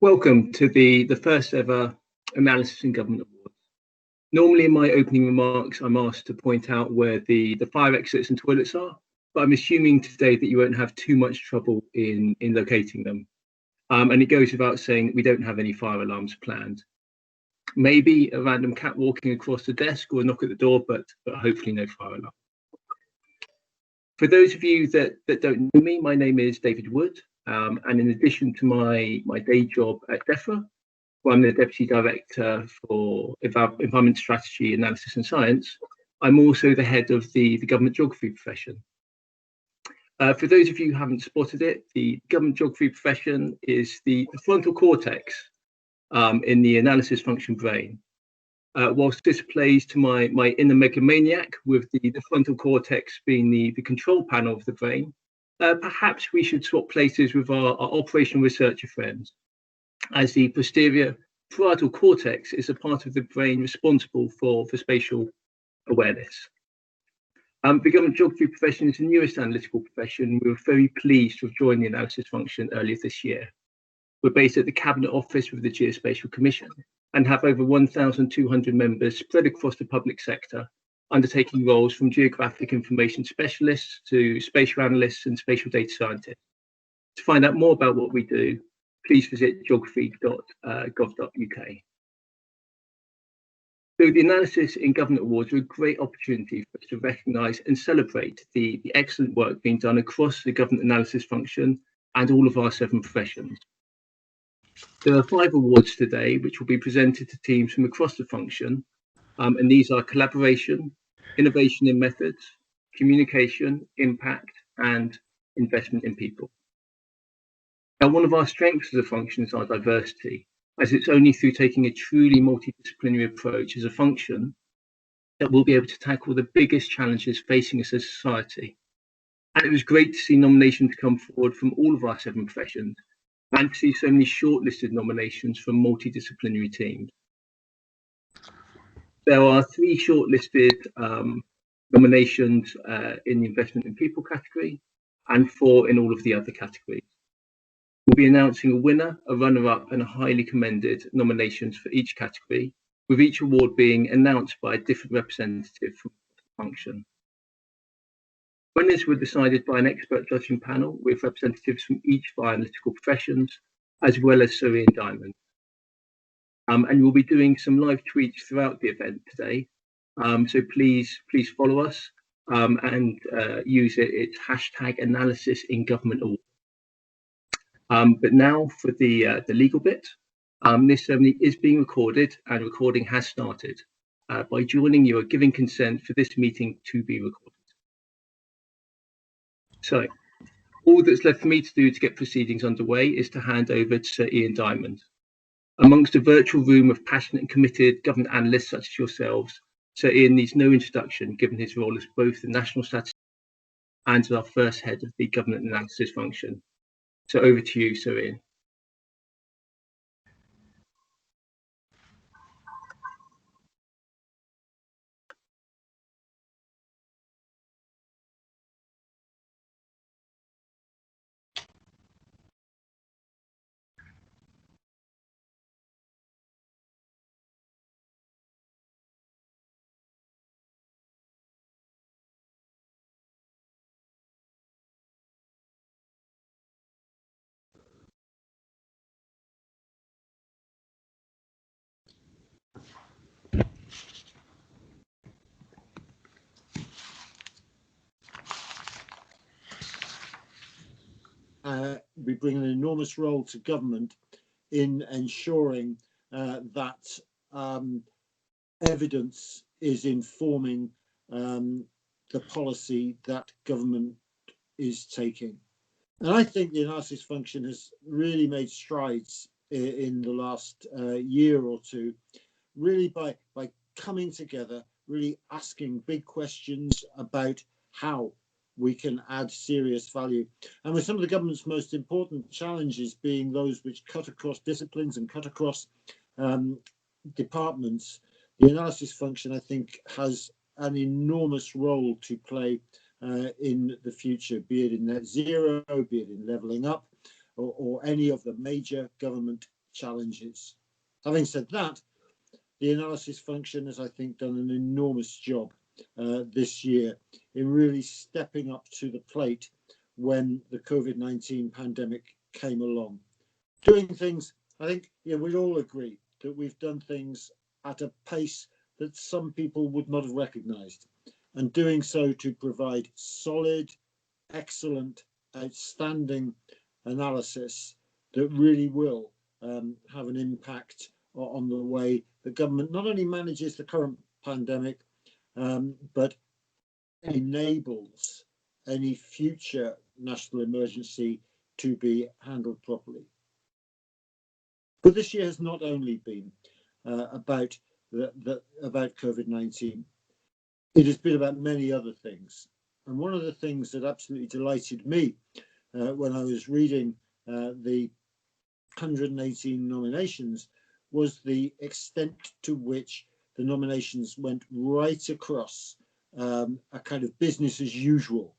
Welcome to the first ever Analysis in Government Awards. Normally in my opening remarks, I'm asked to point out where the fire exits and toilets are, but I'm assuming today that you won't have too much trouble in locating them. And it goes without saying that we don't have any fire alarms planned. Maybe a random cat walking across the desk or a knock at the door, but hopefully no fire alarm. For those of you that don't know me, my name is David Wood. And in addition to my day job at DEFRA, where I'm the Deputy Director for Environment Strategy, Analysis and Science, I'm also the head of the Government Geography profession. For those of you who haven't spotted it, the Government Geography profession is the frontal cortex in the analysis function brain. Whilst this plays to my inner megalomaniac, with the frontal cortex being the control panel of the brain, perhaps we should swap places with our operational researcher friends, as the posterior parietal cortex is a part of the brain responsible for spatial awareness. The Government Geography profession is the newest analytical profession. We were very pleased to have joined the analysis function earlier this year. We're based at the Cabinet Office with the Geospatial Commission and have over 1,200 members spread across the public sector, undertaking roles from geographic information specialists to spatial analysts and spatial data scientists. To find out more about what we do, please visit geography.gov.uk. So the Analysis in Government Awards are a great opportunity for us to recognise and celebrate the excellent work being done across the government analysis function and all of our 7 professions. There are 5 awards today, which will be presented to teams from across the function, and these are collaboration, innovation in methods, communication, impact, and investment in people. Now, one of our strengths as a function is our diversity, as it's only through taking a truly multidisciplinary approach as a function that we'll be able to tackle the biggest challenges facing us as a society. And it was great to see nominations come forward from all of our 7 professions, and to see so many shortlisted nominations from multidisciplinary teams. There are 3 shortlisted nominations in the investment in people category, and 4 in all of the other categories. We'll be announcing a winner, a runner-up, and a highly commended nominations for each category, with each award being announced by a different representative from the function. Winners were decided by an expert judging panel with representatives from each of our analytical professions, as well as Sir Ian Diamond. And we'll be doing some live tweets throughout the event today. So please follow us and use it. It's #Analysis in Government Awards. But now for the legal bit. This ceremony is being recorded, and recording has started. By joining, you are giving consent for this meeting to be recorded. So, all that's left for me to do to get proceedings underway is to hand over to Sir Ian Diamond. Amongst a virtual room of passionate and committed government analysts such as yourselves, Sir Ian needs no introduction, given his role as both the National Statistician and as our first head of the government analysis function. So over to you, Sir Ian. We bring an enormous role to government in ensuring that evidence is informing the policy that government is taking. And I think the analysis function has really made strides in the last year or two, really by coming together, really asking big questions about how we can add serious value. And with some of the government's most important challenges being those which cut across disciplines and cut across departments, the analysis function, I think, has an enormous role to play in the future, be it in net zero, be it in levelling up, or any of the major government challenges. Having said that, the analysis function has, I think, done an enormous job this year in really stepping up to the plate when the COVID-19 pandemic came along. Doing things, I think, we'd all agree that we've done things at a pace that some people would not have recognised, and doing so to provide solid, excellent, outstanding analysis that really will have an impact on the way the government not only manages the current pandemic, but enables any future national emergency to be handled properly. But this year has not only been about COVID-19. It has been about many other things. And one of the things that absolutely delighted me when I was reading the 118 nominations was the extent to which the nominations went right across a kind of business as usual,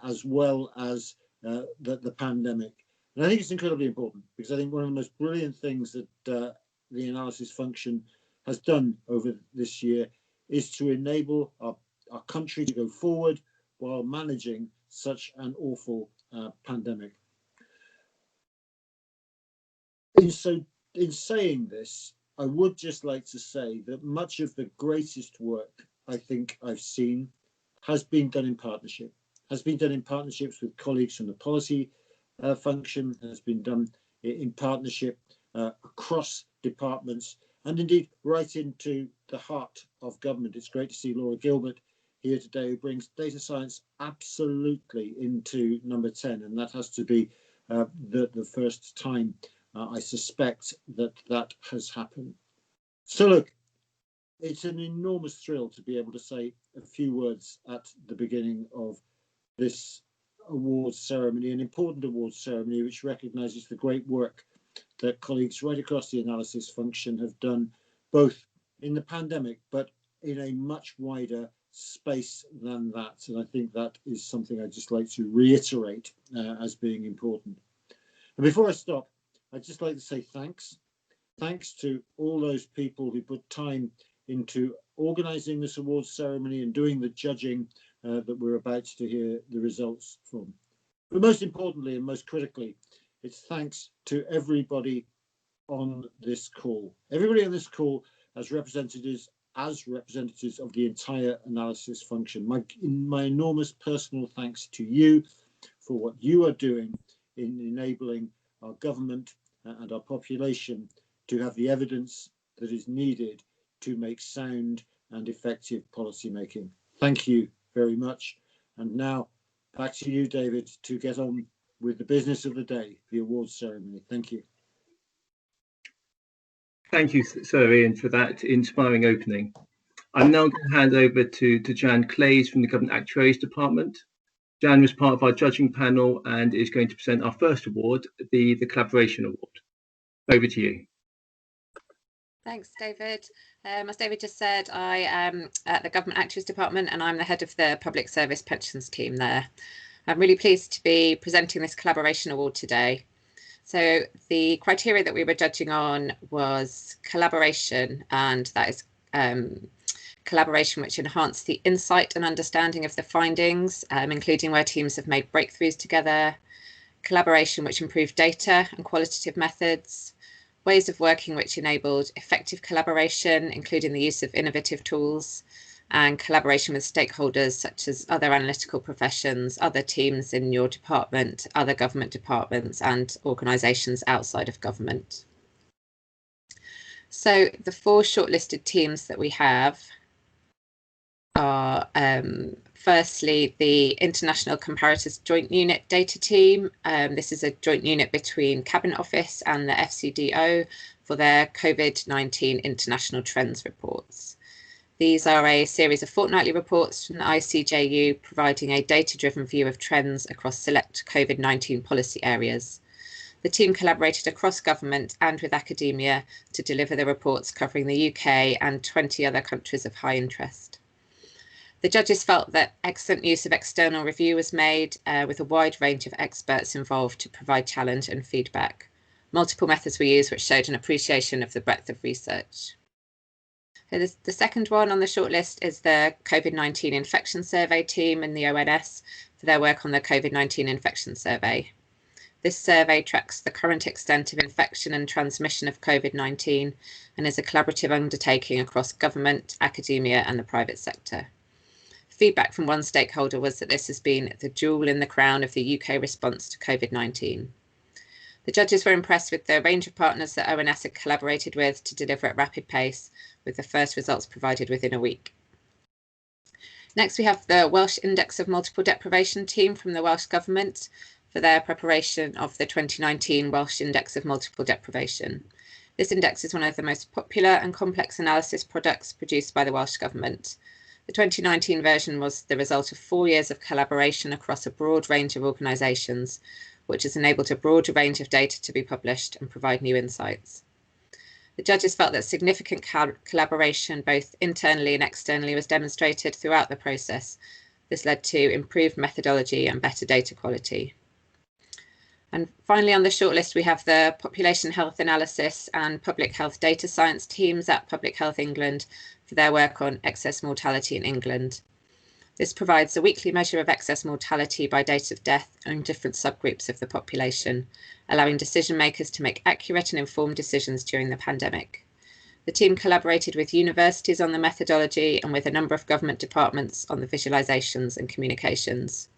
as well as the pandemic. And I think it's incredibly important, because I think one of the most brilliant things that the analysis function has done over this year is to enable our country to go forward while managing such an awful pandemic. In saying this, I would just like to say that much of the greatest work I think I've seen has been done in partnership, with colleagues from the policy function, has been done in partnership across departments, and indeed right into the heart of government. It's great to see Laura Gilbert here today, who brings data science absolutely into number 10, and that has to be the first time I suspect that has happened. So look, it's an enormous thrill to be able to say a few words at the beginning of this awards ceremony, an important awards ceremony which recognises the great work that colleagues right across the analysis function have done, both in the pandemic but in a much wider space than that. And I think that is something I'd just like to reiterate as being important. And before I stop, I'd just like to say thanks. Thanks to all those people who put time into organising this awards ceremony and doing the judging that we're about to hear the results from. But most importantly and most critically, it's thanks to everybody on this call. Everybody on this call as representatives of the entire analysis function. My enormous personal thanks to you for what you are doing in enabling our government and our population to have the evidence that is needed to make sound and effective policy making. Thank you very much. And now back to you, David, to get on with the business of the day, the awards ceremony. Thank you. Thank you, Sir Ian, for that inspiring opening. I'm now going to hand over to Jan Clays from the Government Actuaries Department. Jan was part of our judging panel and is going to present our first award, the Collaboration Award. Over to you. Thanks, David. As David just said, I am at the Government Actuaries Department and I'm the head of the Public Service Pensions team there. I'm really pleased to be presenting this Collaboration Award today. So the criteria that we were judging on was collaboration, and that is collaboration which enhanced the insight and understanding of the findings, including where teams have made breakthroughs together, collaboration which improved data and qualitative methods, ways of working which enabled effective collaboration, including the use of innovative tools, and collaboration with stakeholders such as other analytical professions, other teams in your department, other government departments, and organisations outside of government. So the 4 shortlisted teams that we have are firstly the International Comparators Joint Unit Data Team. This is a joint unit between Cabinet Office and the FCDO for their COVID-19 international trends reports. These are a series of fortnightly reports from the ICJU providing a data-driven view of trends across select COVID-19 policy areas. The team collaborated across government and with academia to deliver the reports covering the UK and 20 other countries of high interest. The judges felt that excellent use of external review was made with a wide range of experts involved to provide challenge and feedback. Multiple methods were used, which showed an appreciation of the breadth of research. So the second one on the shortlist is the COVID-19 Infection Survey team in the ONS for their work on the COVID-19 Infection Survey. This survey tracks the current extent of infection and transmission of COVID-19 and is a collaborative undertaking across government, academia and the private sector. Feedback from one stakeholder was that this has been the jewel in the crown of the UK response to COVID-19. The judges were impressed with the range of partners that ONS had collaborated with to deliver at rapid pace, with the first results provided within a week. Next, we have the Welsh Index of Multiple Deprivation team from the Welsh Government for their preparation of the 2019 Welsh Index of Multiple Deprivation. This index is one of the most popular and complex analysis products produced by the Welsh Government. The 2019 version was the result of 4 years of collaboration across a broad range of organisations, which has enabled a broader range of data to be published and provide new insights. The judges felt that significant collaboration, both internally and externally, was demonstrated throughout the process. This led to improved methodology and better data quality. And finally, on the shortlist, we have the Population Health Analysis and Public Health Data Science teams at Public Health England for their work on excess mortality in England. This provides a weekly measure of excess mortality by date of death in different subgroups of the population, allowing decision makers to make accurate and informed decisions during the pandemic. The team collaborated with universities on the methodology and with a number of government departments on the visualisations and communications.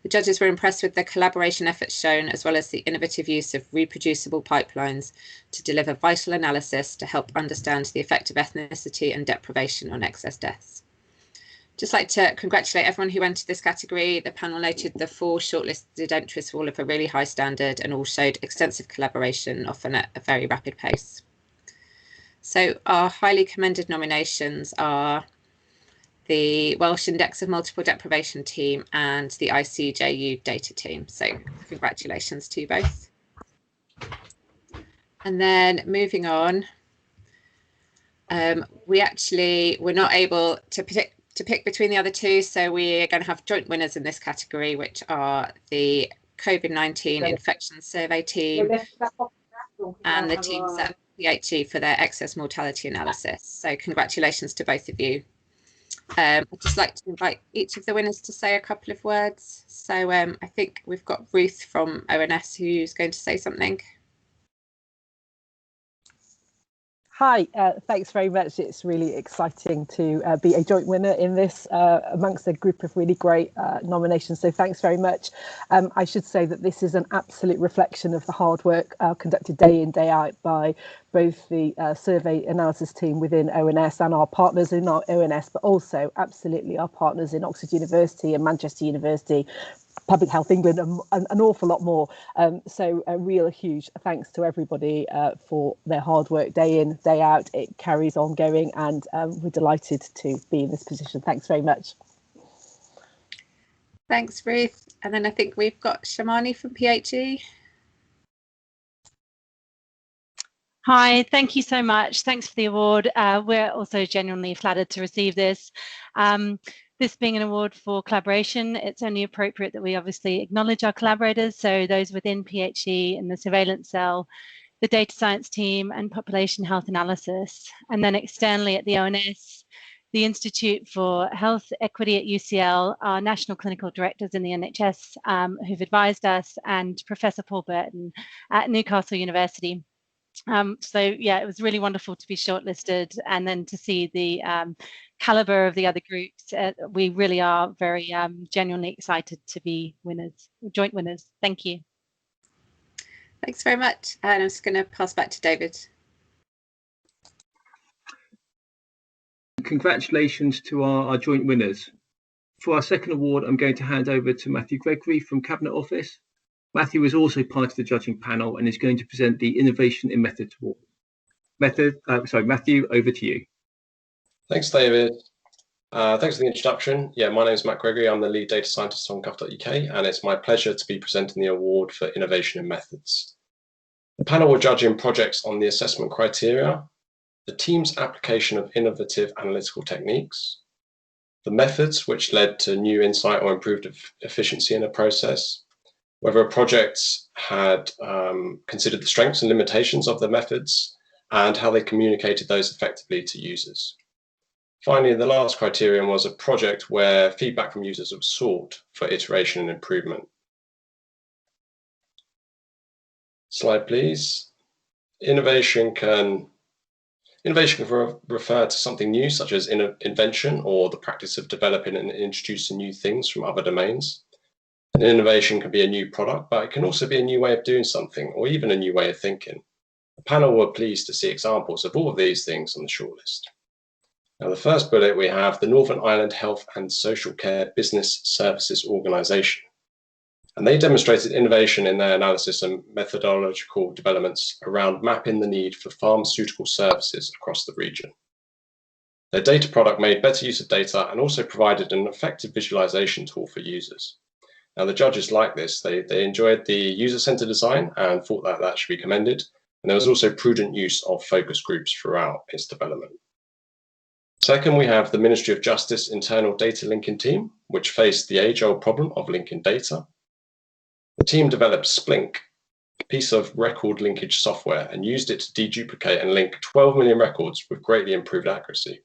The judges were impressed with the collaboration efforts shown, as well as the innovative use of reproducible pipelines to deliver vital analysis to help understand the effect of ethnicity and deprivation on excess deaths. Just like to congratulate everyone who entered this category. The panel noted the 4 shortlisted entries were all of a really high standard and all showed extensive collaboration, often at a very rapid pace. So our highly commended nominations are the Welsh Index of Multiple Deprivation team and the ICJU data team. So congratulations to you both. And then moving on, we're not able to pick between the other two, so we're going to have joint winners in this category, which are the COVID-19 Infection Survey team and the teams at PHE for their excess mortality analysis. So congratulations to both of you. I'd just like to invite each of the winners to say a couple of words. So I think we've got Ruth from ONS who's going to say something. Hi, thanks very much. It's really exciting to be a joint winner in this amongst a group of really great nominations. So thanks very much. I should say that this is an absolute reflection of the hard work conducted day in, day out by both the survey analysis team within ONS and our partners in our ONS, but also absolutely our partners in Oxford University and Manchester University, Public Health England, and an awful lot more. So a real huge thanks to everybody for their hard work day in, day out. It carries on going, and we're delighted to be in this position. Thanks very much. Thanks, Ruth. And then I think we've got Shamani from PHE. Hi, thank you so much. Thanks for the award. We're also genuinely flattered to receive this. This being an award for collaboration, it's only appropriate that we obviously acknowledge our collaborators, so those within PHE and the surveillance cell, the data science team and population health analysis, and then externally at the ONS, the Institute for Health Equity at UCL, our national clinical directors in the NHS who've advised us, and Professor Paul Burton at Newcastle University. So yeah, it was really wonderful to be shortlisted and then to see the caliber of the other groups. We really are very genuinely excited to be winners, joint winners. Thank you. Thanks very much. And I'm just going to pass back to David. Congratulations to our joint winners. For our second award, I'm going to hand over to Matthew Gregory from Cabinet Office. Matthew is also part of the judging panel and is going to present the Innovation in Methods Award. Matthew, over to you. Thanks, David. Thanks for the introduction. Yeah, my name is Matt Gregory. I'm the lead data scientist on Gov.uk, and it's my pleasure to be presenting the award for Innovation in Methods. The panel will judge in projects on the assessment criteria, the team's application of innovative analytical techniques, the methods which led to new insight or improved efficiency in a process, whether a project had considered the strengths and limitations of the methods, and how they communicated those effectively to users. Finally, the last criterion was a project where feedback from users was sought for iteration and improvement. Slide, please. Innovation can refer to something new, such as invention or the practice of developing and introducing new things from other domains. An innovation can be a new product, but it can also be a new way of doing something, or even a new way of thinking. The panel were pleased to see examples of all of these things on the shortlist. Now, the first bullet, we have the Northern Ireland Health and Social Care Business Services Organisation. And they demonstrated innovation in their analysis and methodological developments around mapping the need for pharmaceutical services across the region. Their data product made better use of data and also provided an effective visualization tool for users. Now, the judges liked this. They enjoyed the user-centered design and thought that that should be commended. And there was also prudent use of focus groups throughout its development. Second, we have the Ministry of Justice internal data linking team, which faced the age-old problem of linking data. The team developed Splink, a piece of record linkage software, and used it to deduplicate and link 12 million records with greatly improved accuracy.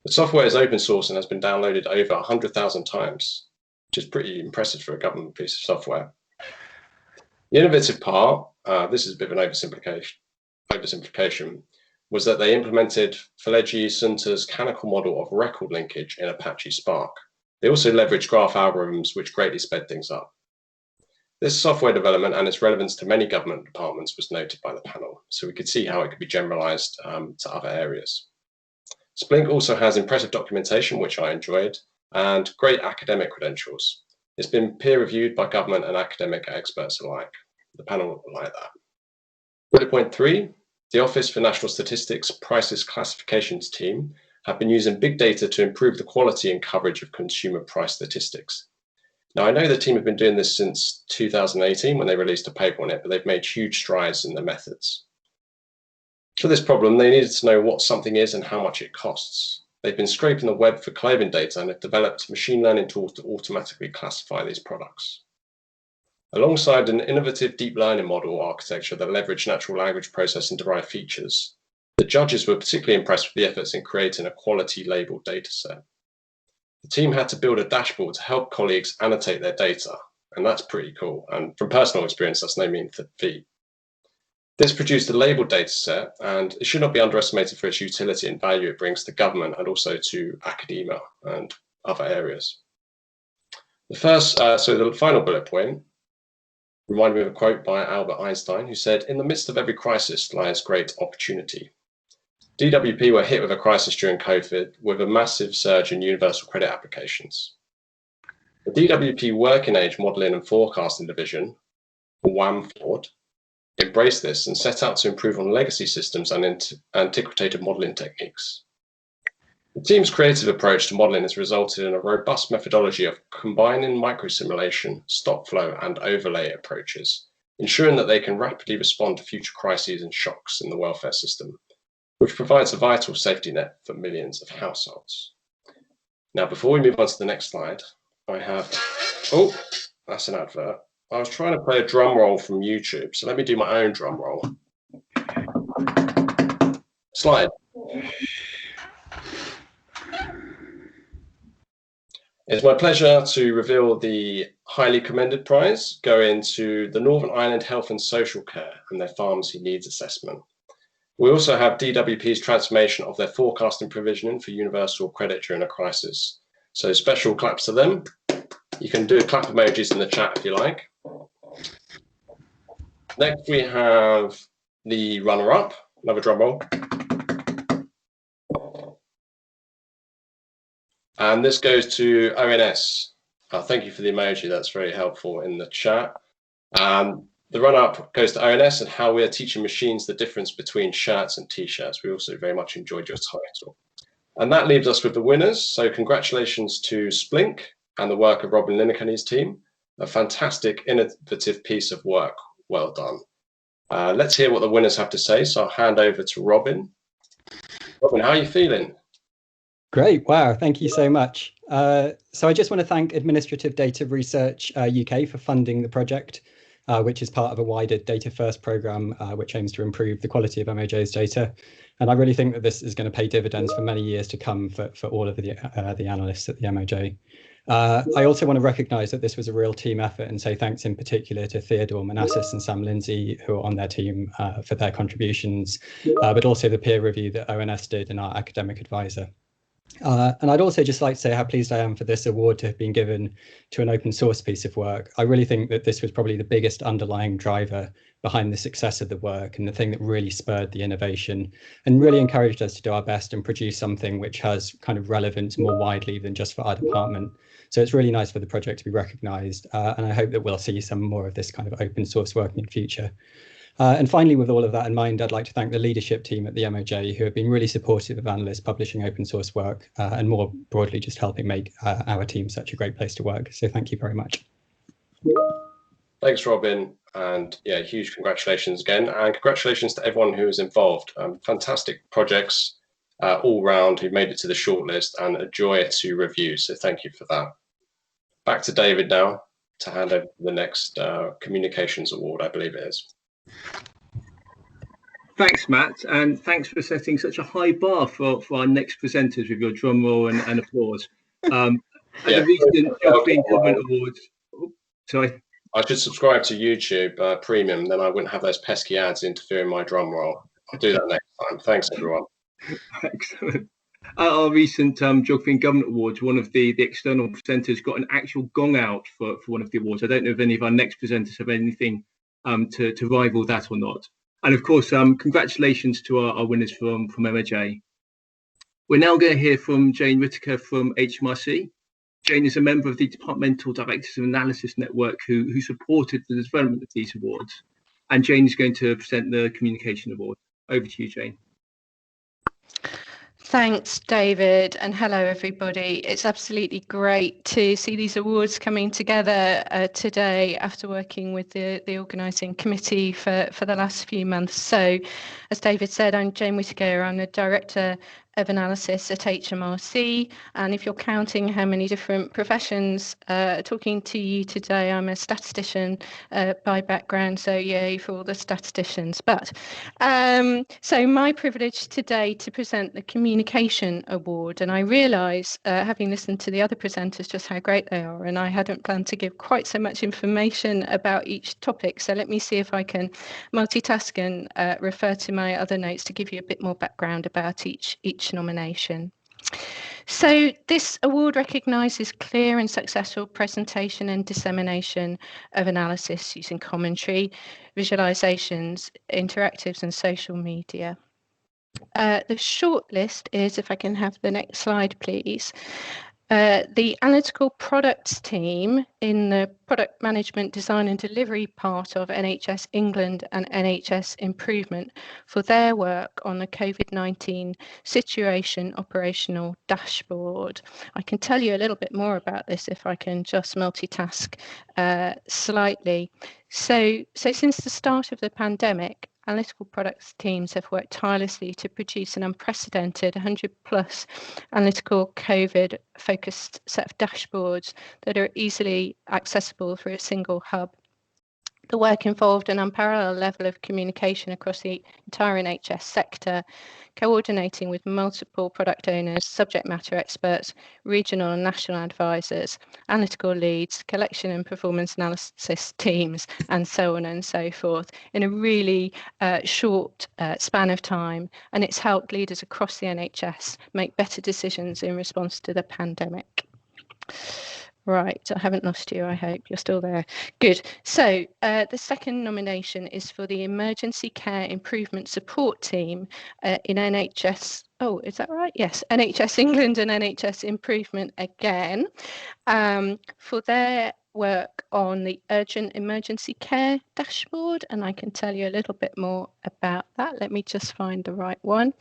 The software is open source and has been downloaded over 100,000 times, which is pretty impressive for a government piece of software. The innovative part, this is a bit of an oversimplification, was that they implemented Filegi Sunta's canonical model of record linkage in Apache Spark. They also leveraged graph algorithms, which greatly sped things up. This software development and its relevance to many government departments was noted by the panel, so we could see how it could be generalized to other areas. Splink also has impressive documentation, which I enjoyed, and great academic credentials. It's been peer-reviewed by government and academic experts alike. The panel will like that. Bullet point 3. The Office for National Statistics Prices Classifications team have been using big data to improve the quality and coverage of consumer price statistics. Now, I know the team have been doing this since 2018 when they released a paper on it, but they've made huge strides in their methods. For this problem, they needed to know what something is and how much it costs. They've been scraping the web for clothing data and have developed machine learning tools to automatically classify these products. Alongside an innovative deep learning model architecture that leveraged natural language processing derived features, the judges were particularly impressed with the efforts in creating a quality labeled dataset. The team had to build a dashboard to help colleagues annotate their data, and that's pretty cool. And from personal experience, that's no mean feat. This produced a labeled dataset, and it should not be underestimated for its utility and value it brings to government and also to academia and other areas. The final bullet point reminded me of a quote by Albert Einstein, who said, "In the midst of every crisis lies great opportunity." DWP were hit with a crisis during COVID with a massive surge in universal credit applications. The DWP Working Age Modelling and Forecasting Division, WAMFORD, embraced this and set out to improve on legacy systems and antiquated modelling techniques. The team's creative approach to modelling has resulted in a robust methodology of combining microsimulation, stock flow, and overlay approaches, ensuring that they can rapidly respond to future crises and shocks in the welfare system, which provides a vital safety net for millions of households. Now, before we move on to the next slide, I have, oh, that's an advert. I was trying to play a drum roll from YouTube, so let me do my own drum roll. Slide. It's my pleasure to reveal the highly commended prize going to the Northern Ireland Health and Social Care and their Pharmacy Needs Assessment. We also have DWP's transformation of their forecasting provisioning for universal credit during a crisis. So special claps to them. You can do clap emojis in the chat if you like. Next we have the runner-up, another drum roll. And this goes to ONS. Thank you for the emoji, that's very helpful in the chat. The run-up goes to ONS and how we are teaching machines the difference between shirts and t-shirts. We also very much enjoyed your title. And that leaves us with the winners. So congratulations to Splink and the work of Robin Lineker and his team. A fantastic, innovative piece of work. Well done. Let's hear what the winners have to say. So I'll hand over to Robin. Robin, how are you feeling? Great. Wow. Thank you so much. So I just want to thank Administrative Data Research UK for funding the project, which is part of a wider Data First programme, which aims to improve the quality of MOJ's data. And I really think that this is going to pay dividends for many years to come for all of the analysts at the MOJ. I also want to recognise that this was a real team effort and say thanks in particular to Theodore Manassis and Sam Lindsay, who are on their team, for their contributions, but also the peer review that ONS did and our academic advisor. And I'd also just like to say how pleased I am for this award to have been given to an open source piece of work. I really think that this was probably the biggest underlying driver behind the success of the work and the thing that really spurred the innovation and really encouraged us to do our best and produce something which has kind of relevance more widely than just for our department. So it's really nice for the project to be recognised, and I hope that we'll see some more of this kind of open source work in the future. And finally, with all of that in mind, I'd like to thank the leadership team at the MOJ who have been really supportive of analysts publishing open source work and more broadly just helping make our team such a great place to work. So thank you very much. Thanks, Robin. And yeah, huge congratulations again. And congratulations to everyone who was involved. Fantastic projects all round who made it to the shortlist and a joy to review. So thank you for that. Back to David now to hand over the next Communications Award, I believe it is. Thanks, Matt, and thanks for setting such a high bar for our next presenters with your drum roll and applause. At the recent European Government Awards, sorry. I should subscribe to YouTube Premium, then I wouldn't have those pesky ads interfering my drum roll. I'll do that next time. Thanks, everyone. Excellent. At our recent Geography and Government Awards, one of the external presenters got an actual gong out for one of the awards. I don't know if any of our next presenters have anything to rival that or not. And of course, congratulations to our winners from MOJ. We're now going to hear from Jane Whittaker from HMRC. Jane is a member of the Departmental Directors of Analysis Network who supported the development of these awards. And Jane is going to present the Communication Award. Over to you, Jane. Thanks, David, and hello, everybody. It's absolutely great to see these awards coming together today after working with the organising committee for the last few months. So, as David said, I'm Jane Whittaker. I'm the Director of Analysis at HMRC, and if you're counting how many different professions talking to you today, I'm a statistician by background, so yay for all the statisticians. But so my privilege today to present the Communication Award, and I realise, having listened to the other presenters, just how great they are, and I hadn't planned to give quite so much information about each topic, so let me see if I can multitask and refer to my other notes to give you a bit more background about each nomination. So this award recognises clear and successful presentation and dissemination of analysis using commentary, visualisations, interactives and social media. The shortlist is, if I can have the next slide please, the analytical products team in the product management, design and delivery part of NHS England and NHS Improvement for their work on the COVID-19 situation operational dashboard. I can tell you a little bit more about this if I can just multitask slightly. So since the start of the pandemic, analytical products teams have worked tirelessly to produce an unprecedented 100+ analytical COVID focused set of dashboards that are easily accessible through a single hub. The work involved an unparalleled level of communication across the entire NHS sector, coordinating with multiple product owners, subject matter experts, regional and national advisors, analytical leads, collection and performance analysis teams, and so on and so forth, in a really short span of time. And it's helped leaders across the NHS make better decisions in response to the pandemic. Right, I haven't lost you, I hope you're still there. Good. So the second nomination is for the Emergency Care Improvement Support Team in NHS, oh, is that right? Yes, NHS England and NHS Improvement again, for their work on the Urgent Emergency Care Dashboard, and I can tell you a little bit more about that. Let me just find the right one.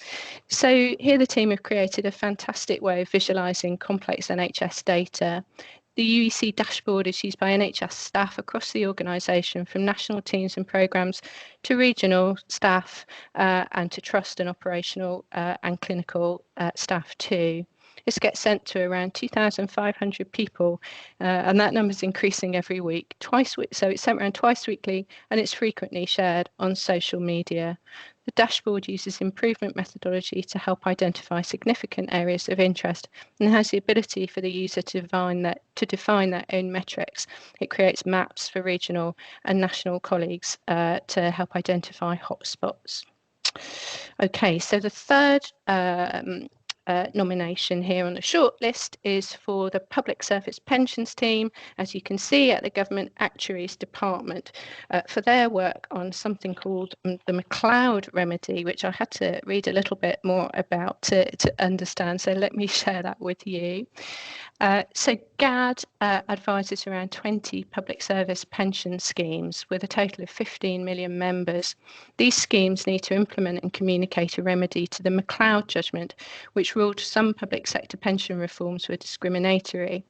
So here the team have created a fantastic way of visualising complex NHS data. The UEC dashboard is used by NHS staff across the organisation, from national teams and programmes to regional staff and to trust and operational and clinical staff too. This gets sent to around 2,500 people, and that number is increasing every week, so it's sent around twice weekly, and it's frequently shared on social media. The dashboard uses improvement methodology to help identify significant areas of interest and has the ability for the user to define their own metrics. It creates maps for regional and national colleagues to help identify hotspots. Okay, so the third nomination here on the shortlist is for the Public Service Pensions Team, as you can see, at the Government Actuaries Department, for their work on something called the McLeod Remedy, which I had to read a little bit more about to understand. So let me share that with you. So GAD advises around 20 public service pension schemes with a total of 15 million members. These schemes need to implement and communicate a remedy to the McLeod judgment, which ruled some public sector pension reforms were discriminatory.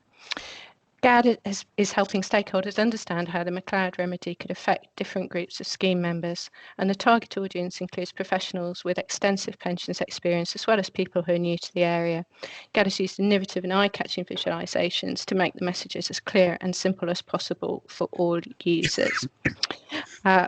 GAD is helping stakeholders understand how the McLeod remedy could affect different groups of scheme members, and the target audience includes professionals with extensive pensions experience as well as people who are new to the area. GAD has used innovative and eye-catching visualisations to make the messages as clear and simple as possible for all users.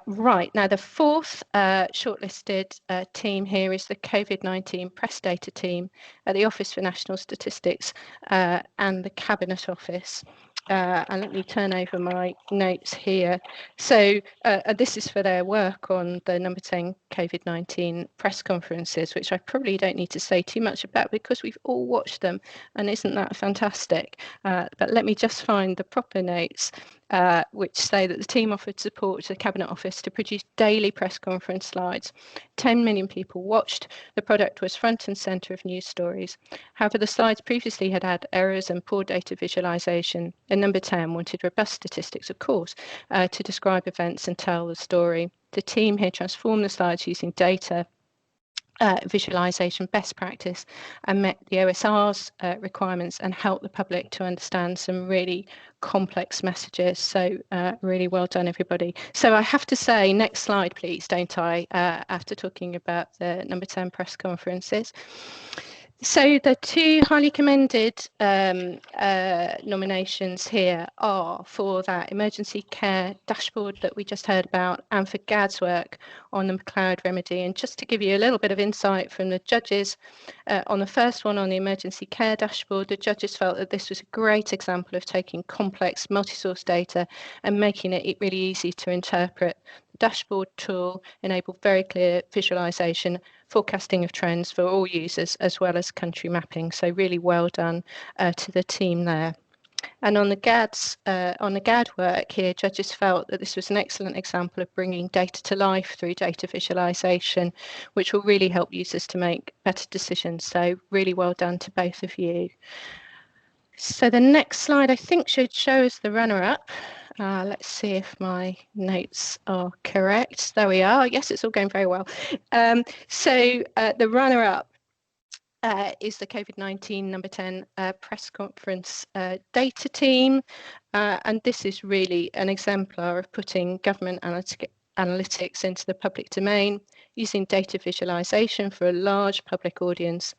Right, now the fourth shortlisted team here is the COVID-19 press data team at the Office for National Statistics and the Cabinet Office. And let me turn over my notes here. So this is for their work on the number 10 COVID-19 press conferences, which I probably don't need to say too much about because we've all watched them, and isn't that fantastic? But let me just find the proper notes, which say that the team offered support to the Cabinet Office to produce daily press conference slides. 10 million people watched. The product was front and centre of news stories. However, the slides previously had had errors and poor data visualisation, and number 10 wanted robust statistics, of course, to describe events and tell the story. The team here transformed the slides using data visualization best practice and met the OSR's requirements and helped the public to understand some really complex messages. So really well done, everybody. So I have to say, next slide, please, don't I, after talking about the number 10 press conferences. So the two highly commended nominations here are for that emergency care dashboard that we just heard about and for GAD's work on the McLeod remedy. And just to give you a little bit of insight from the judges, on the first one on the emergency care dashboard, the judges felt that this was a great example of taking complex multi-source data and making it really easy to interpret. The dashboard tool enabled very clear visualization, forecasting of trends for all users, as well as country mapping. So really well done to the team there. And on the GAD work here, judges felt that this was an excellent example of bringing data to life through data visualization, which will really help users to make better decisions. So really well done to both of you. So the next slide, I think, should show us the runner-up. Let's see if my notes are correct. There we are. Yes, it's all going very well. So the runner-up is the COVID-19 number 10 press conference data team. And this is really an exemplar of putting government analytics into the public domain, using data visualization for a large public audience,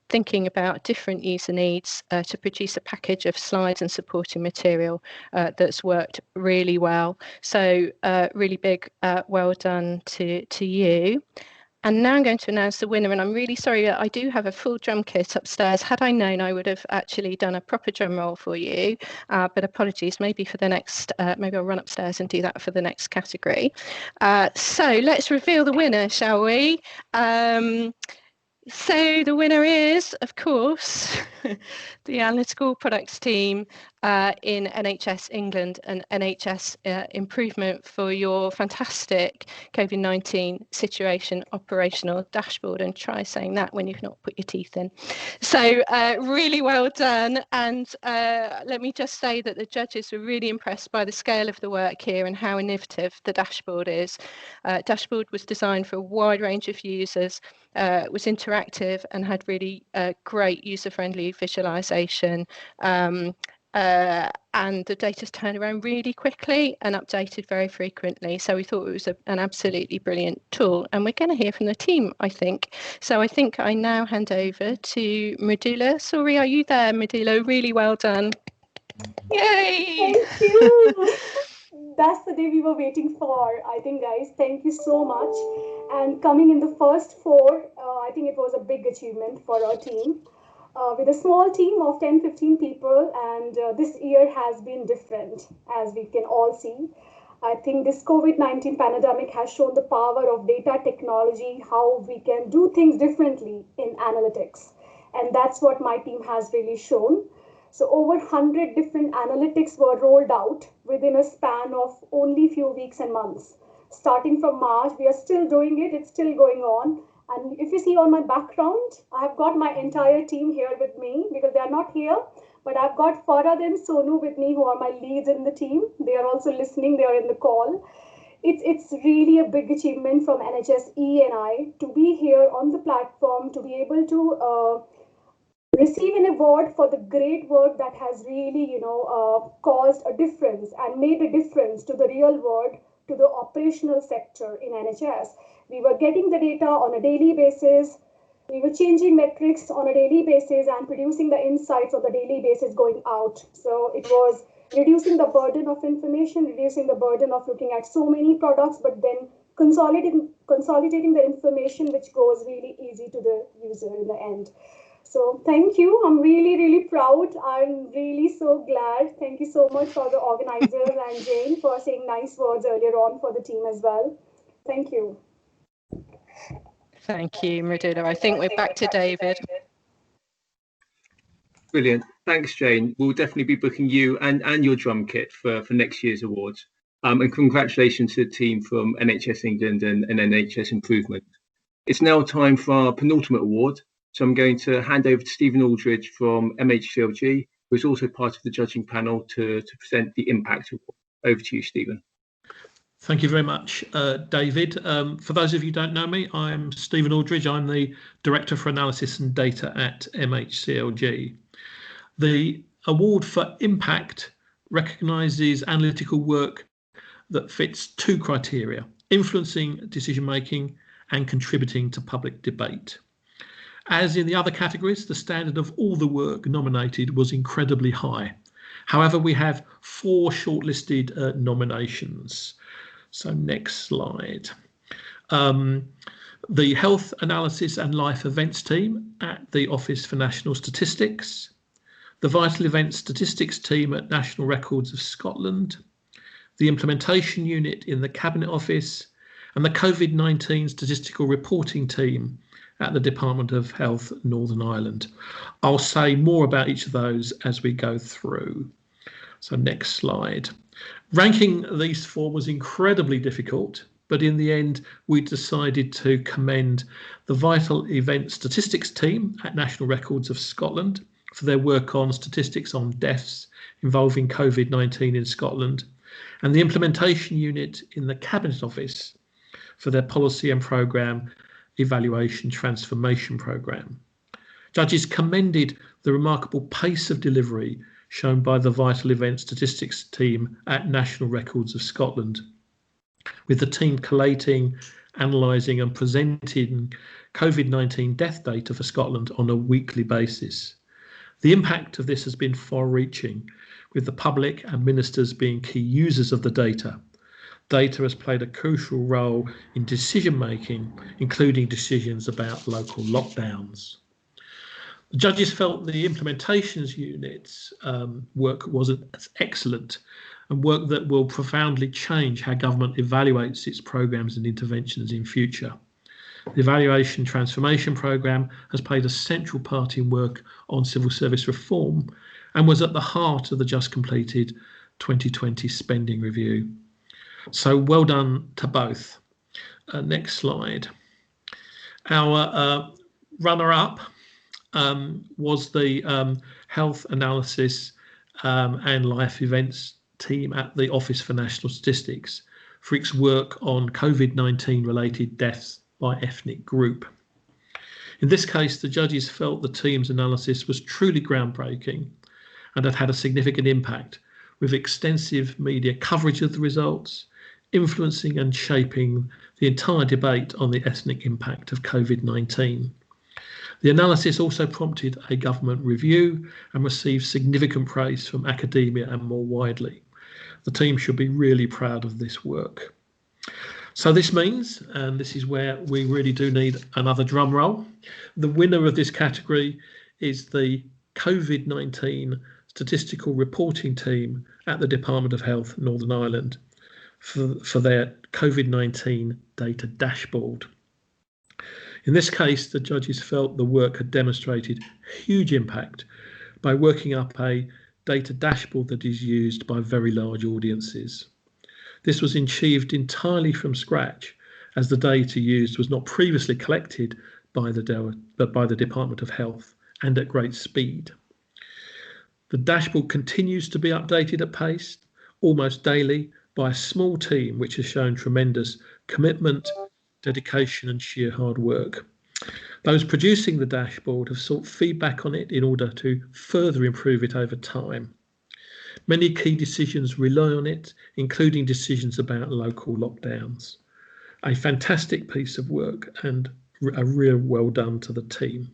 thinking about different user needs to produce a package of slides and supporting material that's worked really well. So really big well done to you. And now I'm going to announce the winner, and I'm really sorry that I do have a full drum kit upstairs. Had I known, I would have actually done a proper drum roll for you, but apologies, maybe for the next, maybe I'll run upstairs and do that for the next category. So let's reveal the winner, shall we? So the winner is, of course, the analytical products team in NHS England and NHS Improvement for your fantastic COVID-19 situation operational dashboard. And try saying that when you've not put your teeth in. So really well done. And let me just say that the judges were really impressed by the scale of the work here and how innovative the dashboard is. Dashboard was designed for a wide range of users, was interactive and had really great user-friendly visualization. and the data's turned around really quickly and updated very frequently. So we thought it was an absolutely brilliant tool, and we're going to hear from the team, I think. So I think I now hand over to Mridula. Sorry, are you there, Mridula? Really well done. Yay! Thank you. That's the day we were waiting for, I think, guys. Thank you so much. And coming in the first four, I think it was a big achievement for our team. With a small team of 10-15 people, and this year has been different, as we can all see. I think this COVID-19 pandemic has shown the power of data technology, how we can do things differently in analytics. And that's what my team has really shown. So over 100 different analytics were rolled out within a span of only few weeks and months. Starting from March, we are still doing it, it's still going on. And if you see on my background, I've got my entire team here with me because they are not here, but I've got Farad and Sonu with me, who are my leads in the team. They are also listening, they are in the call. It's really a big achievement from NHS E&I to be here on the platform, to be able to receive an award for the great work that has really, caused a difference and made a difference to the real world, to the operational sector in NHS. We were getting the data on a daily basis. We were changing metrics on a daily basis and producing the insights on the daily basis going out. So it was reducing the burden of information, reducing the burden of looking at so many products, but then consolidating the information, which goes really easy to the user in the end. So thank you. I'm really, really proud. I'm really so glad. Thank you so much for the organizers and Jane for saying nice words earlier on for the team as well. Thank you. Thank you, Mridula. I think we're back to David. Brilliant. Thanks, Jane. We'll definitely be booking you and your drum kit for next year's awards. And congratulations to the team from NHS England and NHS Improvement. It's now time for our penultimate award. So I'm going to hand over to Stephen Aldridge from MHCLG, who is also part of the judging panel, to present the Impact Award. Over to you, Stephen. Thank you very much, David. For those of you who don't know me, I'm Stephen Aldridge. I'm the Director for Analysis and Data at MHCLG. The award for Impact recognises analytical work that fits two criteria: influencing decision-making and contributing to public debate. As in the other categories, the standard of all the work nominated was incredibly high. However, we have 4 shortlisted nominations. So next slide. The Health Analysis and Life Events team at the Office for National Statistics, the Vital Events Statistics team at National Records of Scotland, the Implementation Unit in the Cabinet Office, and the COVID-19 Statistical Reporting team at the Department of Health, Northern Ireland. I'll say more about each of those as we go through. So next slide. Ranking these 4 was incredibly difficult, but in the end, we decided to commend the Vital Event Statistics team at National Records of Scotland for their work on statistics on deaths involving COVID-19 in Scotland, and the Implementation Unit in the Cabinet Office for their Policy and Programme Evaluation Transformation Programme. Judges commended the remarkable pace of delivery shown by the Vital Event Statistics team at National Records of Scotland, with the team collating, analysing and presenting COVID-19 death data for Scotland on a weekly basis. The impact of this has been far-reaching, with the public and ministers being key users of the data. Data has played a crucial role in decision-making, including decisions about local lockdowns. The judges felt the Implementations Unit's work was excellent, and work that will profoundly change how government evaluates its programmes and interventions in future. The Evaluation Transformation Programme has played a central part in work on civil service reform and was at the heart of the just completed 2020 spending review. So well done to both. Next slide. Our runner-up was the Health Analysis and Life Events team at the Office for National Statistics for its work on COVID-19 related deaths by ethnic group. In this case, the judges felt the team's analysis was truly groundbreaking, and had a significant impact, with extensive media coverage of the results, influencing and shaping the entire debate on the ethnic impact of COVID-19. The analysis also prompted a government review and received significant praise from academia and more widely. The team should be really proud of this work. So this means, and this is where we really do need another drum roll, the winner of this category is the COVID-19 Statistical Reporting Team at the Department of Health, Northern Ireland, for their COVID-19 data dashboard. In this case, the judges felt the work had demonstrated huge impact by working up a data dashboard that is used by very large audiences. This was achieved entirely from scratch, as the data used was not previously collected by the Department of Health and at great speed. The dashboard continues to be updated at pace, almost daily, by a small team which has shown tremendous commitment, dedication and sheer hard work. Those producing the dashboard have sought feedback on it in order to further improve it over time. Many key decisions rely on it, including decisions about local lockdowns. A fantastic piece of work and a real well done to the team.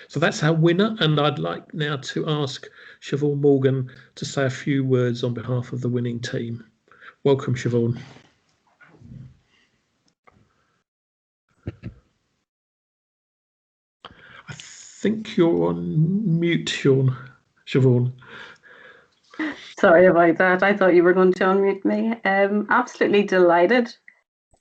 So that's our winner, and I'd like now to ask Siobhan Morgan to say a few words on behalf of the winning team. Welcome, Siobhan. I think you're on mute, Siobhan. Sorry about that. I thought you were going to unmute me. Absolutely delighted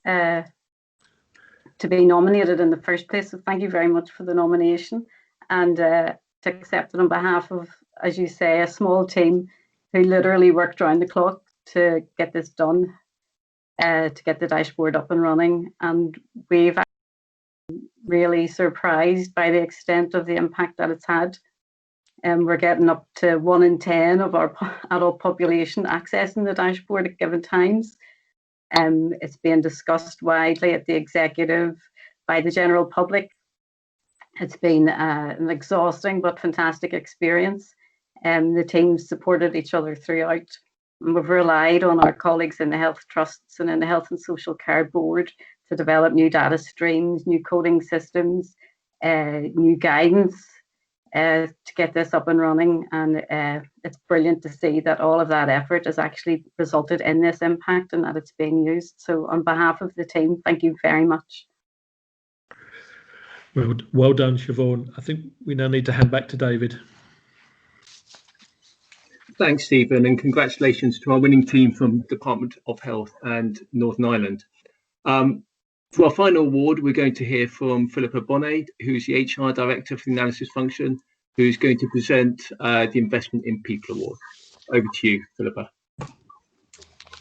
to be nominated in the first place. So thank you very much for the nomination, and to accept it on behalf of, as you say, a small team who literally worked around the clock to get this done, to get the dashboard up and running. And we've really surprised by the extent of the impact that it's had. We're getting up to 1 in 10 of our adult population accessing the dashboard at given times. It's being discussed widely at the executive, by the general public. It's been an exhausting but fantastic experience. The teams supported each other throughout. And we've relied on our colleagues in the health trusts and in the Health and Social Care Board to develop new data streams, new coding systems, new guidance, to get this up and running. And it's brilliant to see that all of that effort has actually resulted in this impact and that it's being used. So on behalf of the team, thank you very much. Well done, Siobhan. I think we now need to hand back to David. Thanks, Stephen, and congratulations to our winning team from Department of Health and Northern Ireland. For our final award, we're going to hear from Philippa Bonnet, who's the HR Director for the Analysis Function, who's going to present the Investment in People Award. Over to you, Philippa.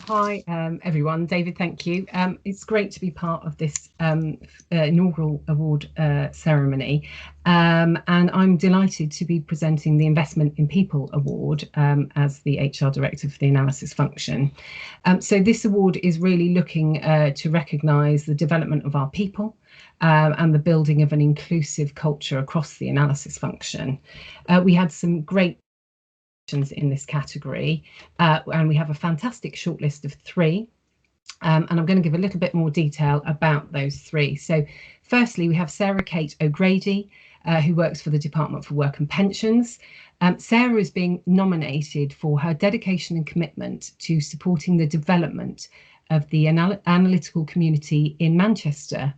Hi, everyone. David, thank you. It's great to be part of this inaugural award ceremony, and I'm delighted to be presenting the Investment in People Award as the HR Director for the Analysis Function. So this award is really looking to recognise the development of our people and the building of an inclusive culture across the analysis function. We had some great in this category, and we have a fantastic shortlist of 3, and I'm going to give a little bit more detail about those 3. So firstly, we have Sarah Kate O'Grady, who works for the Department for Work and Pensions. Sarah is being nominated for her dedication and commitment to supporting the development of the analytical community in Manchester,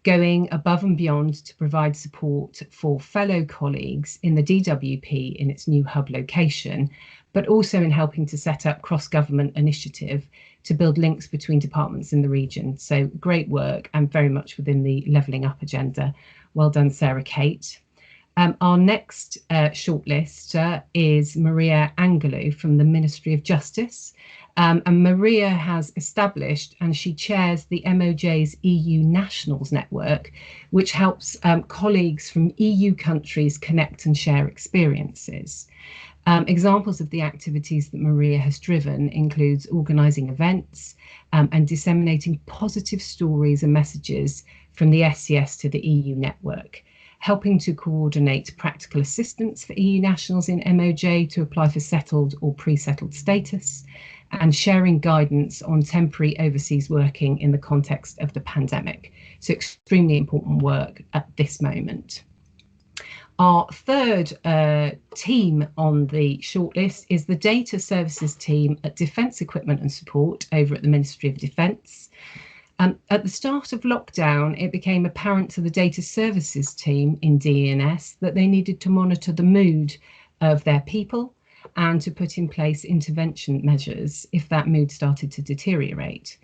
going above and beyond to provide support for fellow colleagues in the DWP in its new hub location, but also in helping to set up cross-government initiative to build links between departments in the region. So great work and very much within the Levelling Up agenda. Well done, Sarah Kate. Our next shortlist is Maria Angelou from the Ministry of Justice. And Maria has established and she chairs the MOJ's EU Nationals Network, which helps colleagues from EU countries connect and share experiences. Examples of the activities that Maria has driven includes organising events and disseminating positive stories and messages from the SCS to the EU network, helping to coordinate practical assistance for EU nationals in MOJ to apply for settled or pre-settled status, and sharing guidance on temporary overseas working in the context of the pandemic. So extremely important work at this moment. Our third team on the shortlist is the Data Services team at Defence Equipment and Support over at the Ministry of Defence. At the start of lockdown, it became apparent to the Data Services team in DENS that they needed to monitor the mood of their people and to put in place intervention measures if that mood started to deteriorate.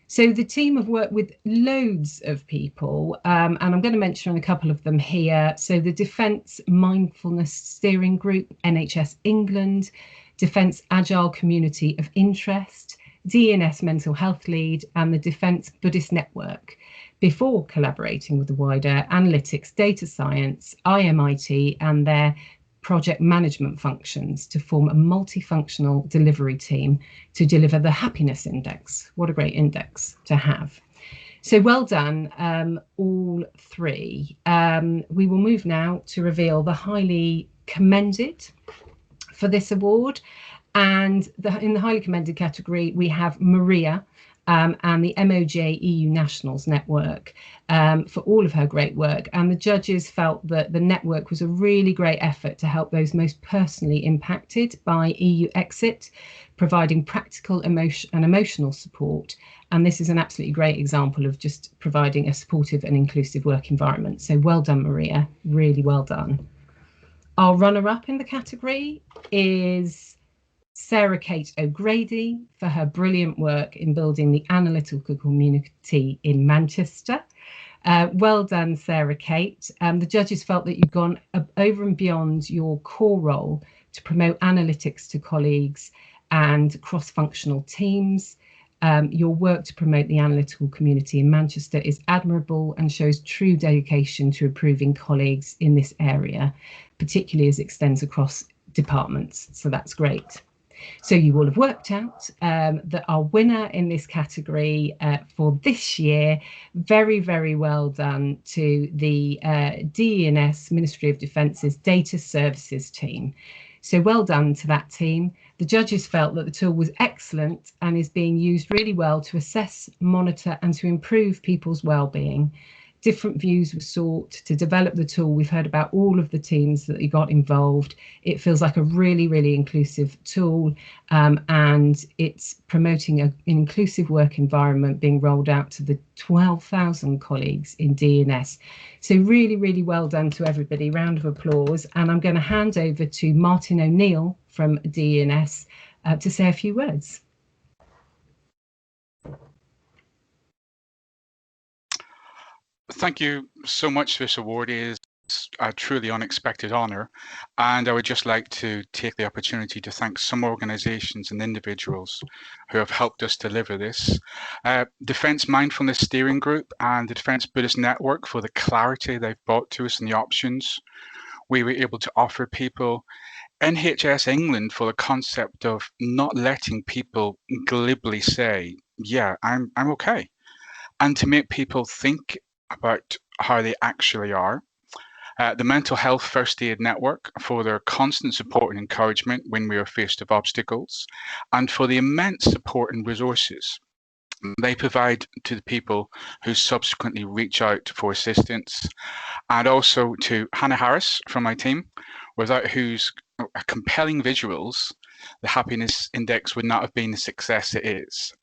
So the team have worked with loads of people, and I'm going to mention a couple of them here. So the Defence Mindfulness Steering Group, NHS England, Defence Agile Community of Interest, DENS Mental Health Lead, and the Defence Buddhist Network, before collaborating with the wider analytics, data science, IMIT, and their project management functions to form a multifunctional delivery team to deliver the happiness index. What a great index to have. So well done, all three. We will move now to reveal the highly commended for this award. And in the highly commended category, we have Maria and the MOJ EU Nationals Network for all of her great work. And the judges felt that the network was a really great effort to help those most personally impacted by EU exit, providing practical and emotional support. And this is an absolutely great example of just providing a supportive and inclusive work environment. So well done, Maria, really well done. Our runner-up in the category is Sarah Kate O'Grady for her brilliant work in building the analytical community in Manchester. Well done, Sarah Kate. The judges felt that you've gone over and beyond your core role to promote analytics to colleagues and cross-functional teams. Your work to promote the analytical community in Manchester is admirable and shows true dedication to improving colleagues in this area, particularly as it extends across departments. So that's great. So you will have worked out that our winner in this category for this year, very, very well done to the DENS Ministry of Defence's Data Services team. So well done to that team. The judges felt that the tool was excellent and is being used really well to assess, monitor and to improve people's well-being. Different views were sought to develop the tool. We've heard about all of the teams that got involved. It feels like a really, really inclusive tool, and it's promoting an inclusive work environment being rolled out to the 12,000 colleagues in DENS. So really, really well done to everybody. Round of applause. And I'm going to hand over to Martin O'Neill from DENS to say a few words. Thank you so much. This award is a truly unexpected honour, and I would just like to take the opportunity to thank some organisations and individuals who have helped us deliver this. Defence Mindfulness Steering Group and the Defence Buddhist Network for the clarity they've brought to us and the options we were able to offer people. NHS England for the concept of not letting people glibly say, yeah, I'm okay, and to make people think about how they actually are. The Mental Health First Aid Network for their constant support and encouragement when we are faced with obstacles, and for the immense support and resources they provide to the people who subsequently reach out for assistance, and also to Hannah Harris from my team, without whose compelling visuals, the happiness index would not have been the success it is.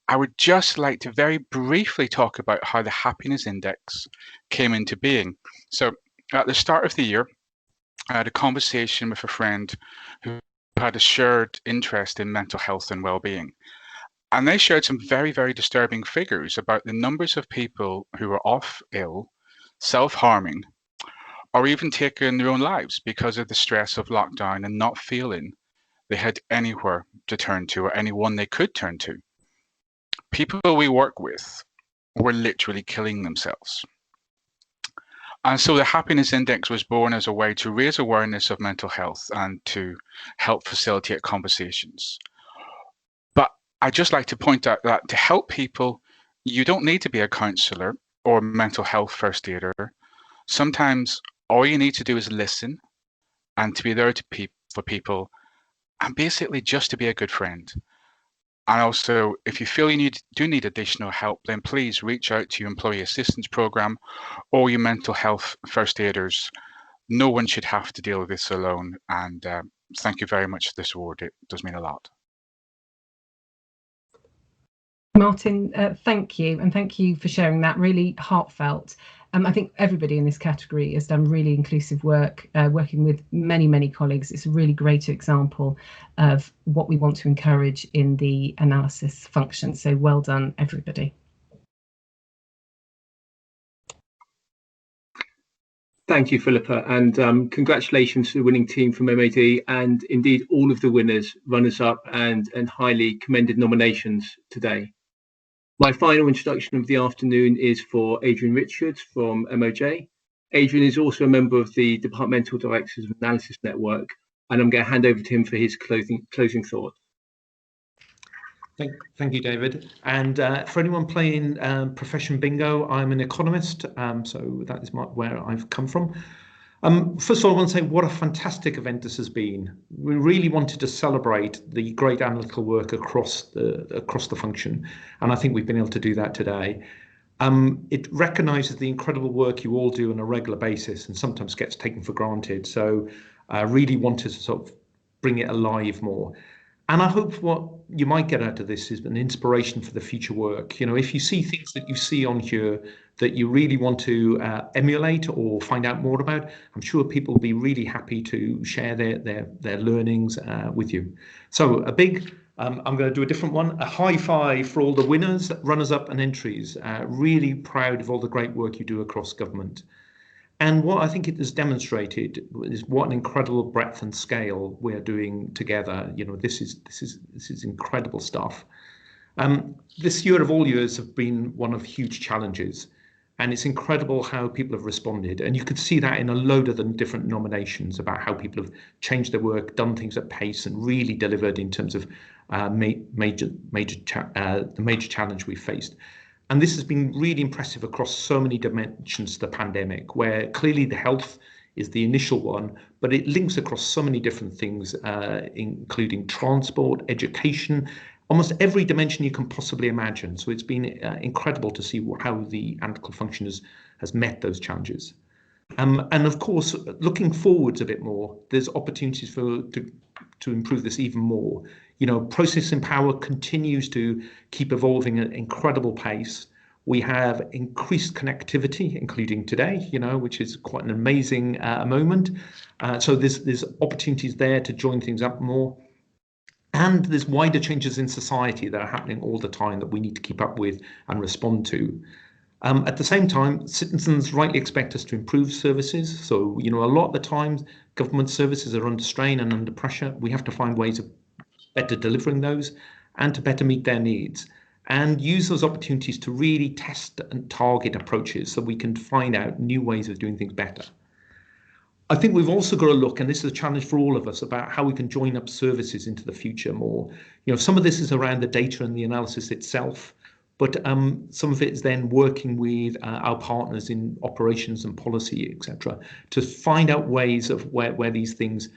I would just like to very briefly talk about how the happiness index came into being. So at the start of the year, I had a conversation with a friend who had a shared interest in mental health and well-being. And they shared some very, very disturbing figures about the numbers of people who were off ill, self-harming, or even taking their own lives because of the stress of lockdown and not feeling they had anywhere to turn to or anyone they could turn to. People we work with were literally killing themselves. And so the happiness index was born as a way to raise awareness of mental health and to help facilitate conversations. But I'd just like to point out that to help people, you don't need to be a counsellor or mental health first aider. Sometimes all you need to do is listen and to be there for people, and basically just to be a good friend. And also, if you feel you do need additional help, then please reach out to your employee assistance program or your mental health first aiders. No one should have to deal with this alone. And thank you very much for this award. It does mean a lot. Martin, thank you. And thank you for sharing that, really heartfelt. I think everybody in this category has done really inclusive work, working with many, many colleagues. It's a really great example of what we want to encourage in the analysis function. So well done, everybody. Thank you, Philippa, and congratulations to the winning team from MOD, and indeed all of the winners, runners-up and highly commended nominations today. My final introduction of the afternoon is for Adrian Richards from MOJ. Adrian is also a member of the Departmental Directors of Analysis Network, and I'm going to hand over to him for his closing thoughts. Thank you, David. And for anyone playing Profession Bingo, I'm an economist, so that is where I've come from. First of all, I want to say what a fantastic event this has been. We really wanted to celebrate the great analytical work across the function, and I think we've been able to do that today. It recognises the incredible work you all do on a regular basis and sometimes gets taken for granted. So I really wanted to sort of bring it alive more. And I hope what you might get out of this is an inspiration for the future work. You know, if you see things that you see on here that you really want to emulate or find out more about, I'm sure people will be really happy to share their learnings with you. So a big, I'm going to do a different one, a high five for all the winners, runners-up and entries. Really proud of all the great work you do across government. And what I think it has demonstrated is what an incredible breadth and scale we're doing together. You know, this is incredible stuff. This year of all years have been one of huge challenges, and it's incredible how people have responded. And you could see that in a load of the different nominations about how people have changed their work, done things at pace, and really delivered in terms of the major challenge we faced. And this has been really impressive across so many dimensions of the pandemic, where clearly the health is the initial one, but it links across so many different things, including transport, education, almost every dimension you can possibly imagine. So it's been incredible to see how the analytical function has met those challenges. And of course, looking forwards a bit more, there's opportunities to improve this even more. You know, Processing Power continues to keep evolving at an incredible pace. We have increased connectivity, including today, you know, which is quite an amazing moment. So there's opportunities there to join things up more. And there's wider changes in society that are happening all the time that we need to keep up with and respond to. At the same time, citizens rightly expect us to improve services. So, you know, a lot of the times government services are under strain and under pressure. We have to find ways of better delivering those and to better meet their needs, and use those opportunities to really test and target approaches so we can find out new ways of doing things better. I think we've also got to look, and this is a challenge for all of us, about how we can join up services into the future more. You know, some of this is around the data and the analysis itself, but some of it is then working with our partners in operations and policy, etc., to find out ways of where these things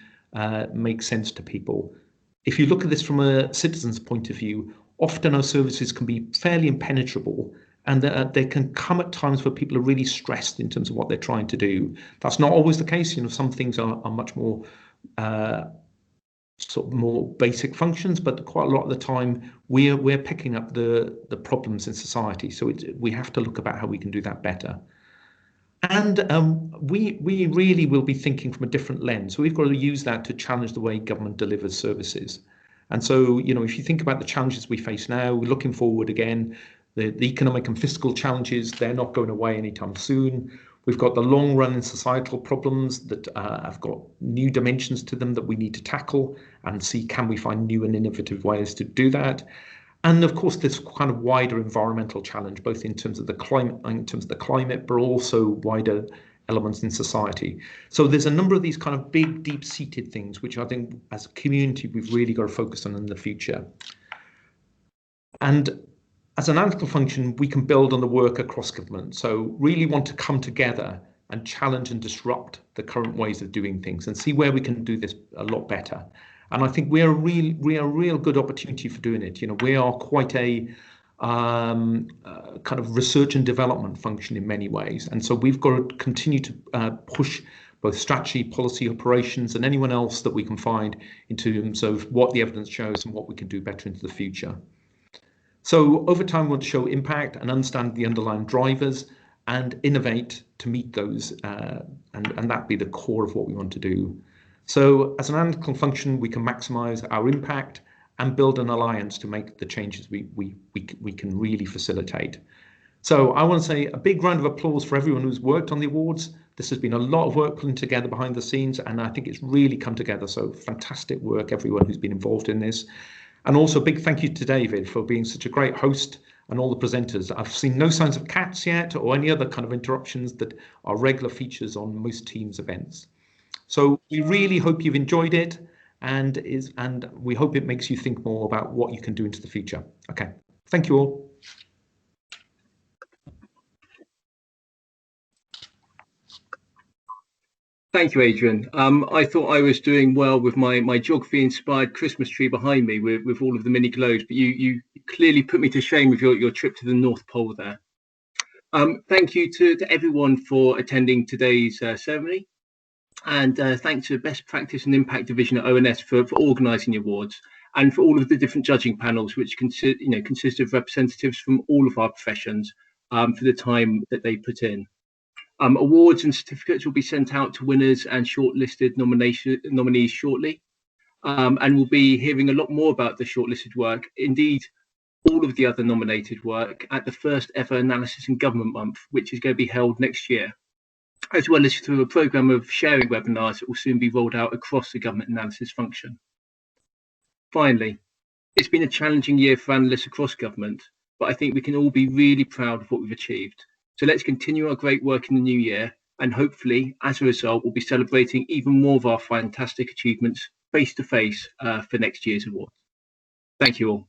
make sense to people. If you look at this from a citizen's point of view, often our services can be fairly impenetrable, and they can come at times where people are really stressed in terms of what they're trying to do. That's not always the case. You know, some things are much more sort of more basic functions, but quite a lot of the time we're picking up the problems in society. So we have to look about how we can do that better. And we really will be thinking from a different lens. So we've got to use that to challenge the way government delivers services. And so, you know, if you think about the challenges we face now, we're looking forward again, the economic and fiscal challenges, they're not going away anytime soon. We've got the long run and societal problems that have got new dimensions to them that we need to tackle and see, can we find new and innovative ways to do that? And of course, this kind of wider environmental challenge, both in terms of the climate, but also wider elements in society. So there's a number of these kind of big, deep-seated things, which I think as a community, we've really got to focus on in the future. And as an analytical function, we can build on the work across government. So really want to come together and challenge and disrupt the current ways of doing things and see where we can do this a lot better. And I think we are a real good opportunity for doing it. You know, we are quite a kind of research and development function in many ways. And so we've got to continue to push both strategy, policy, operations, and anyone else that we can find in terms of what the evidence shows and what we can do better into the future. So over time, we want to show impact and understand the underlying drivers and innovate to meet those, and that be the core of what we want to do. So as an analytical function, we can maximize our impact and build an alliance to make the changes we can really facilitate. So I want to say a big round of applause for everyone who's worked on the awards. This has been a lot of work putting together behind the scenes, and I think it's really come together. So fantastic work, everyone who's been involved in this. And also a big thank you to David for being such a great host and all the presenters. I've seen no signs of cats yet or any other kind of interruptions that are regular features on most teams' events. So we really hope you've enjoyed it, and we hope it makes you think more about what you can do into the future. Okay, thank you all. Thank you, Adrian. I thought I was doing well with my geography-inspired Christmas tree behind me with all of the mini globes, but you clearly put me to shame with your trip to the North Pole there. Thank you to everyone for attending today's ceremony, and thanks to Best Practice and Impact Division at ONS for organising the awards, and for all of the different judging panels, which consist of representatives from all of our professions, for the time that they put in. Awards and certificates will be sent out to winners and shortlisted nominees shortly, and we'll be hearing a lot more about the shortlisted work, indeed all of the other nominated work, at the first ever Analysis in Government Month, which is going to be held next year, as well as through a programme of sharing webinars that will soon be rolled out across the government analysis function. Finally, it's been a challenging year for analysts across government, but I think we can all be really proud of what we've achieved. So let's continue our great work in the new year, and hopefully, as a result, we'll be celebrating even more of our fantastic achievements face to face for next year's award. Thank you all.